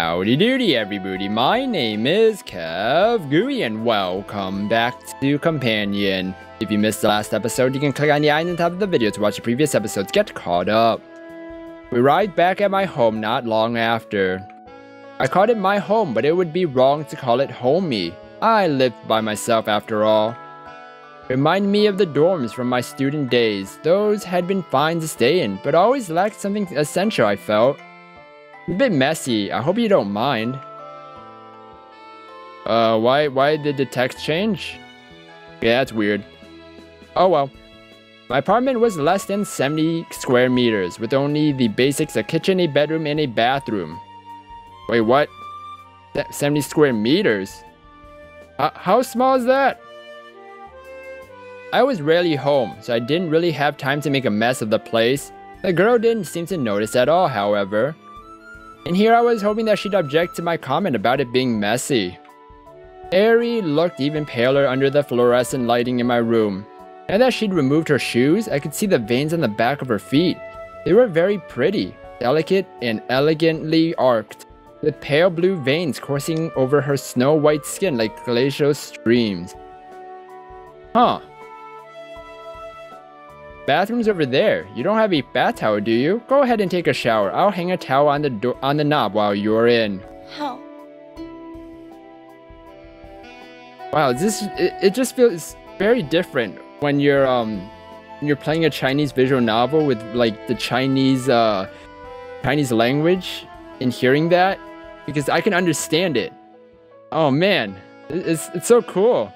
Howdy doody everybody, my name is KevGuuey and welcome back to Companion. If you missed the last episode, you can click on the icon on top of the video to watch the previous episodes get caught up. We arrived back at my home not long after. I called it my home, but it would be wrong to call it homey. I lived by myself after all. Remind me of the dorms from my student days. Those had been fine to stay in, but always lacked something essential, I felt. A bit messy, I hope you don't mind. Why did the text change? Yeah, that's weird. Oh well. My apartment was less than 70 square meters, with only the basics, a kitchen, a bedroom, and a bathroom. Wait, what? 70 square meters? How small is that? I was rarely home, so I didn't really have time to make a mess of the place. The girl didn't seem to notice at all, however. And here I was hoping that she'd object to my comment about it being messy. Airi looked even paler under the fluorescent lighting in my room. Now that she'd removed her shoes, I could see the veins on the back of her feet. They were very pretty, delicate, and elegantly arced, with pale blue veins coursing over her snow-white skin like glacial streams. Huh. Bathroom's over there. You don't have a bath towel, do you? Go ahead and take a shower. I'll hang a towel on the knob while you're in. How? Wow, it just feels very different when you're playing a Chinese visual novel with like the Chinese language and hearing that, because I can understand it. Oh man, it's so cool.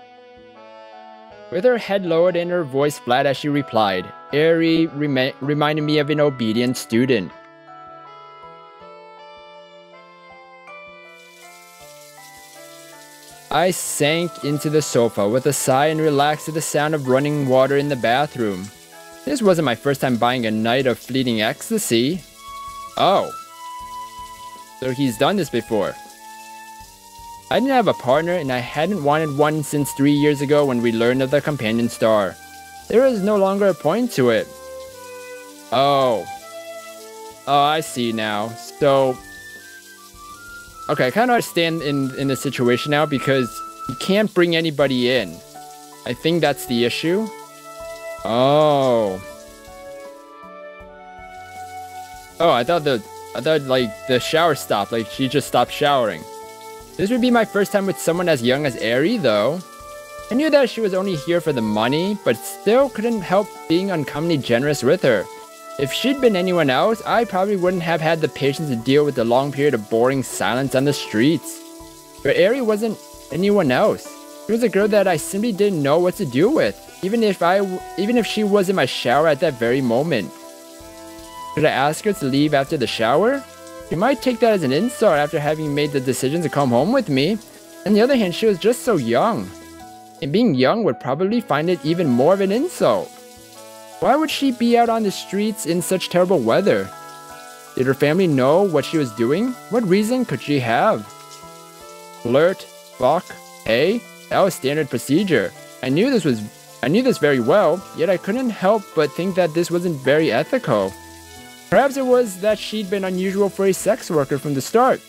With her head lowered and her voice flat as she replied, Airi reminded me of an obedient student. I sank into the sofa with a sigh and relaxed to the sound of running water in the bathroom. This wasn't my first time buying a night of fleeting ecstasy. Oh. So he's done this before. I didn't have a partner, and I hadn't wanted one since 3 years ago when we learned of the companion star. There was no longer a point to it. Oh, I see now. So, okay, I kind of understand in the situation now, because you can't bring anybody in. I think that's the issue. Oh, I thought like the shower stopped, like she just stopped showering. This would be my first time with someone as young as Airi, though. I knew that she was only here for the money, but still couldn't help being uncommonly generous with her. If she'd been anyone else, I probably wouldn't have had the patience to deal with the long period of boring silence on the streets. But Airi wasn't anyone else. She was a girl that I simply didn't know what to do with, even if she was in my shower at that very moment. Should I ask her to leave after the shower? She might take that as an insult after having made the decision to come home with me. On the other hand, she was just so young. And being young would probably find it even more of an insult. Why would she be out on the streets in such terrible weather? Did her family know what she was doing? What reason could she have? Flirt, fuck, hey? That was standard procedure. I knew this very well, yet I couldn't help but think that this wasn't very ethical. Perhaps it was that she'd been unusual for a sex worker from the start.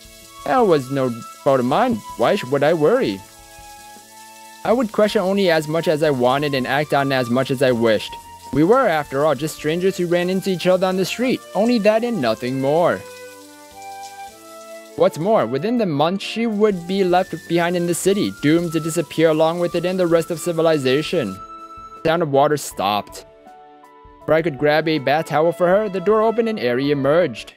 That was no fault of mine. Why would I worry? I would question only as much as I wanted and act on as much as I wished. We were, after all, just strangers who ran into each other on the street. Only that and nothing more. What's more, within the month she would be left behind in the city, doomed to disappear along with it and the rest of civilization. The sound of water stopped. Before I could grab a bath towel for her, the door opened and Airi emerged.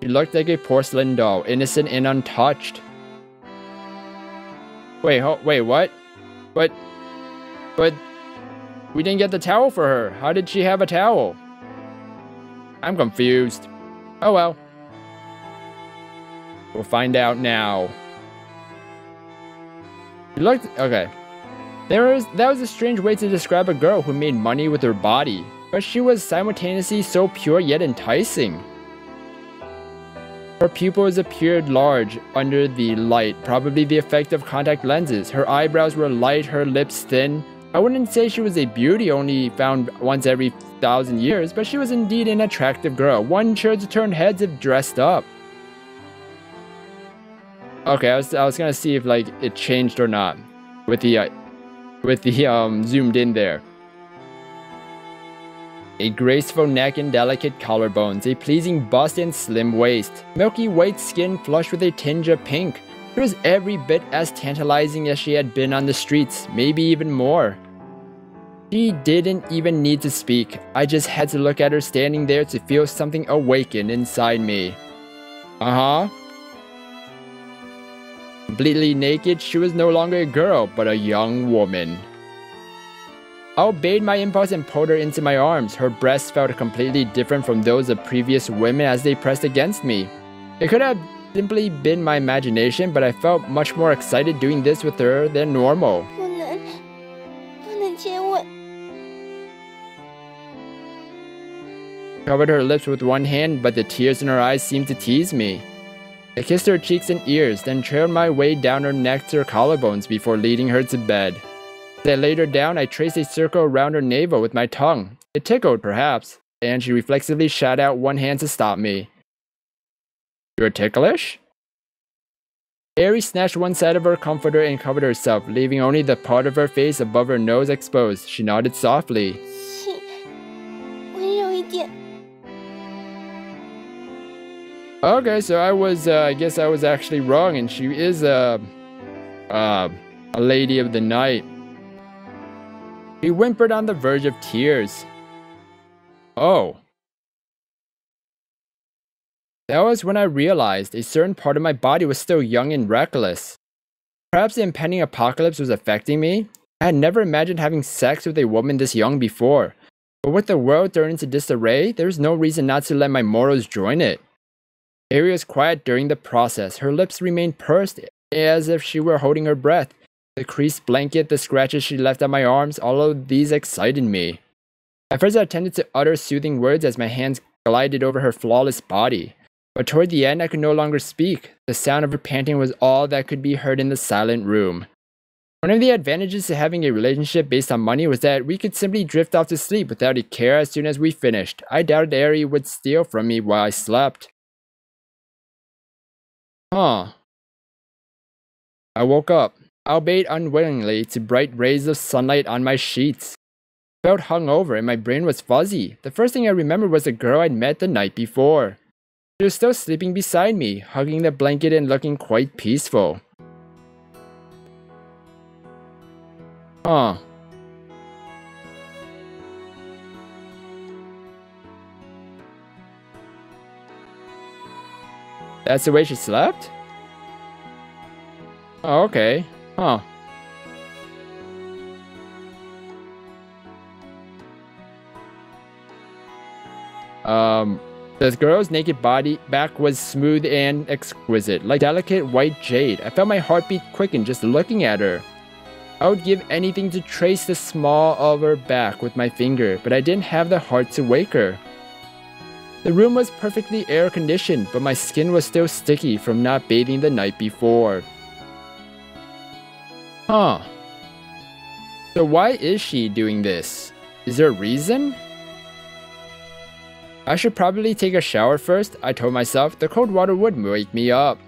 She looked like a porcelain doll, innocent and untouched. Wait, what? But we didn't get the towel for her. How did she have a towel? I'm confused. Oh well. We'll find out now. Okay. That was a strange way to describe a girl who made money with her body, but she was simultaneously so pure yet enticing. Her pupils appeared large under the light, probably the effect of contact lenses. Her eyebrows were light, her lips thin, I wouldn't say she was a beauty only found once every 1,000 years, but she was indeed an attractive girl, one sure to turn heads if dressed up. Okay, I was gonna see if like it changed or not with the zoomed in there. A graceful neck and delicate collarbones, a pleasing bust and slim waist, milky white skin flushed with a tinge of pink. She was every bit as tantalizing as she had been on the streets, maybe even more. She didn't even need to speak. I just had to look at her standing there to feel something awaken inside me. Completely naked, she was no longer a girl, but a young woman. I obeyed my impulse and pulled her into my arms. Her breasts felt completely different from those of previous women as they pressed against me. It could have simply been my imagination, but I felt much more excited doing this with her than normal. Covered her lips with one hand, but the tears in her eyes seemed to tease me. I kissed her cheeks and ears, then trailed my way down her neck to her collarbones before leading her to bed. As I laid her down, I traced a circle around her navel with my tongue. It tickled, perhaps, and she reflexively shot out one hand to stop me. You're ticklish? Airi snatched one side of her comforter and covered herself, leaving only the part of her face above her nose exposed. She nodded softly. Okay, so I guess I was actually wrong, and she is a lady of the night. She whimpered on the verge of tears. Oh. That was when I realized a certain part of my body was still young and reckless. Perhaps the impending apocalypse was affecting me. I had never imagined having sex with a woman this young before. But with the world thrown into disarray, there was no reason not to let my morals join it. Airi was quiet during the process. Her lips remained pursed as if she were holding her breath. The creased blanket, the scratches she left on my arms, all of these excited me. At first I attempted to utter soothing words as my hands glided over her flawless body. But toward the end I could no longer speak. The sound of her panting was all that could be heard in the silent room. One of the advantages to having a relationship based on money was that we could simply drift off to sleep without a care as soon as we finished. I doubted Airi would steal from me while I slept. I woke up, albeit unwillingly, to bright rays of sunlight on my sheets. I felt hungover and my brain was fuzzy. The first thing I remembered was the girl I'd met the night before. She was still sleeping beside me, hugging the blanket and looking quite peaceful. That's the way she slept? Oh, okay. The girl's naked back was smooth and exquisite, like delicate white jade. I felt my heartbeat quicken just looking at her. I would give anything to trace the small of her back with my finger, but I didn't have the heart to wake her. The room was perfectly air-conditioned, but my skin was still sticky from not bathing the night before. So why is she doing this? Is there a reason? I should probably take a shower first, I told myself. The cold water would wake me up.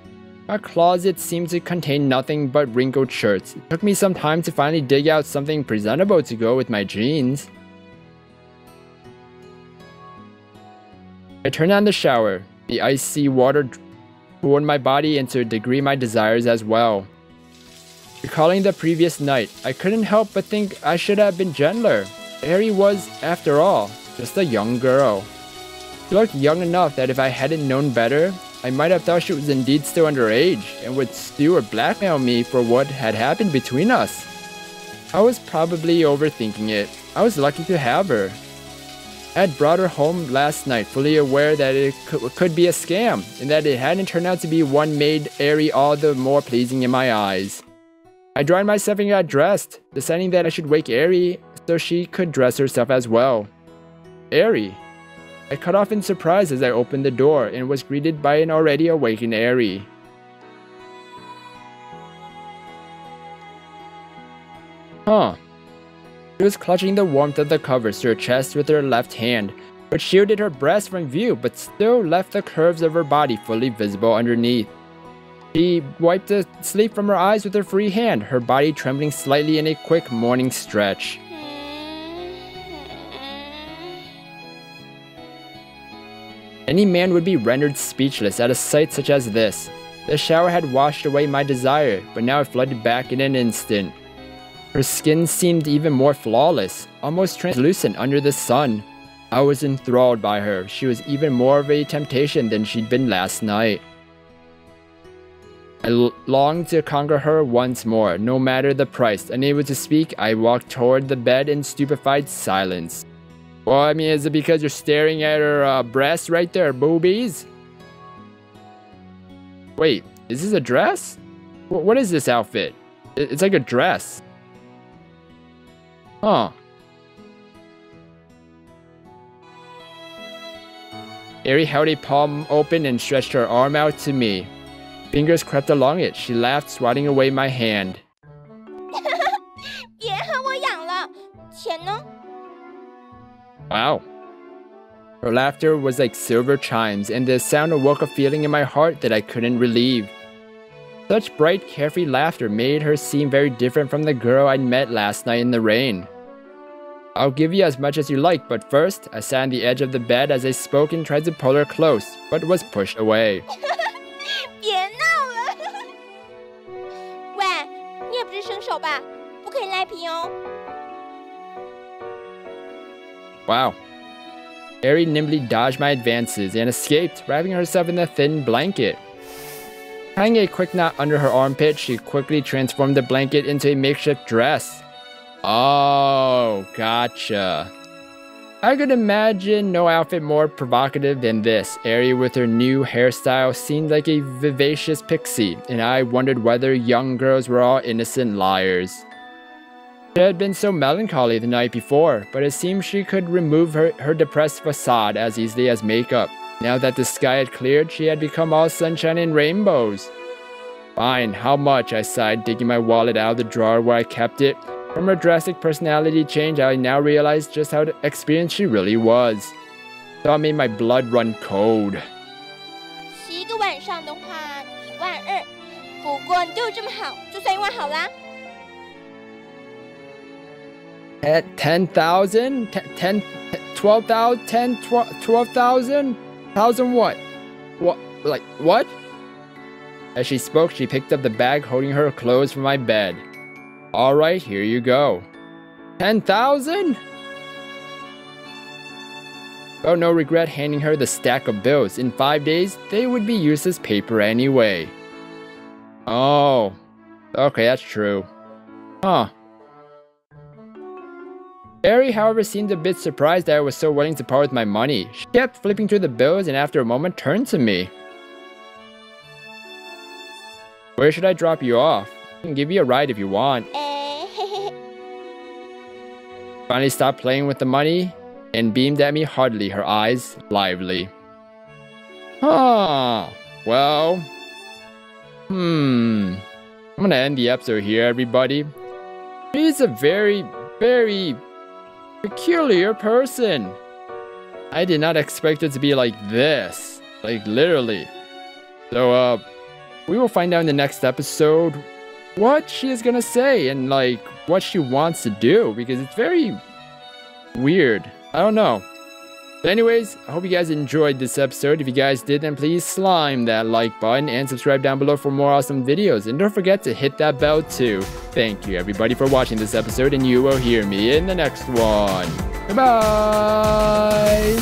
My closet seemed to contain nothing but wrinkled shirts. It took me some time to finally dig out something presentable to go with my jeans. I turned on the shower. The icy water cooled my body and to a degree my desires as well. Recalling the previous night, I couldn't help but think I should have been gentler. Airi was, after all, just a young girl. She looked young enough that if I hadn't known better, I might have thought she was indeed still underage and would sue or blackmail me for what had happened between us. I was probably overthinking it. I was lucky to have her. I had brought her home last night, fully aware that it could be a scam, and that it hadn't turned out to be one made Airi all the more pleasing in my eyes. I dried myself and got dressed, deciding that I should wake Airi so she could dress herself as well. Airi. I cut off in surprise as I opened the door and was greeted by an already awakened Airi. She was clutching the warmth of the covers to her chest with her left hand, which shielded her breast from view but still left the curves of her body fully visible underneath. She wiped the sleep from her eyes with her free hand, her body trembling slightly in a quick morning stretch. Any man would be rendered speechless at a sight such as this. The shower had washed away my desire, but now it flooded back in an instant. Her skin seemed even more flawless, almost translucent under the sun. I was enthralled by her. She was even more of a temptation than she'd been last night. I longed to conquer her once more, no matter the price. Unable to speak, I walked toward the bed in stupefied silence. Well, I mean, is it because you're staring at her breasts right there, boobies? Wait, is this a dress? What is this outfit? It's like a dress. Huh. Airi held a palm open and stretched her arm out to me. Fingers crept along it. She laughed, swatting away my hand. Wow. Her laughter was like silver chimes, and the sound awoke a feeling in my heart that I couldn't relieve. Such bright, carefree laughter made her seem very different from the girl I'd met last night in the rain. I'll give you as much as you like, but first, I sat on the edge of the bed as I spoke and tried to pull her close, but was pushed away. Wow. Airi nimbly dodged my advances and escaped, wrapping herself in a thin blanket. Tying a quick knot under her armpit, she quickly transformed the blanket into a makeshift dress. Oh, gotcha. I could imagine no outfit more provocative than this. Airi with her new hairstyle seemed like a vivacious pixie, and I wondered whether young girls were all innocent liars. She had been so melancholy the night before, but it seemed she could remove her depressed facade as easily as makeup. Now that the sky had cleared, she had become all sunshine and rainbows. Fine, how much? I sighed, digging my wallet out of the drawer where I kept it. From her drastic personality change, I now realized just how experienced she really was. So it made my blood run cold. At 10,000? 12,000? 12,000? 1,000 what? What? Like, what? As she spoke, she picked up the bag holding her clothes from my bed. Alright, here you go. 10,000? Oh, no regret handing her the stack of bills. In 5 days, they would be useless paper anyway. Oh. Okay, that's true. Huh. Airi, however, seemed a bit surprised that I was so willing to part with my money. She kept flipping through the bills and after a moment turned to me. Where should I drop you off? I can give you a ride if you want. Finally stopped playing with the money and beamed at me heartily, her eyes lively. Huh. Well. I'm gonna end the episode here, everybody. She's a very, very peculiar person. I did not expect it to be like this. Like, literally. So, we will find out in the next episode what she is gonna say and, like, what she wants to do, because it's very weird. I don't know. But anyways, I hope you guys enjoyed this episode. If you guys did, then please slime that like button and subscribe down below for more awesome videos. And don't forget to hit that bell too. Thank you everybody for watching this episode, and you will hear me in the next one. Goodbye!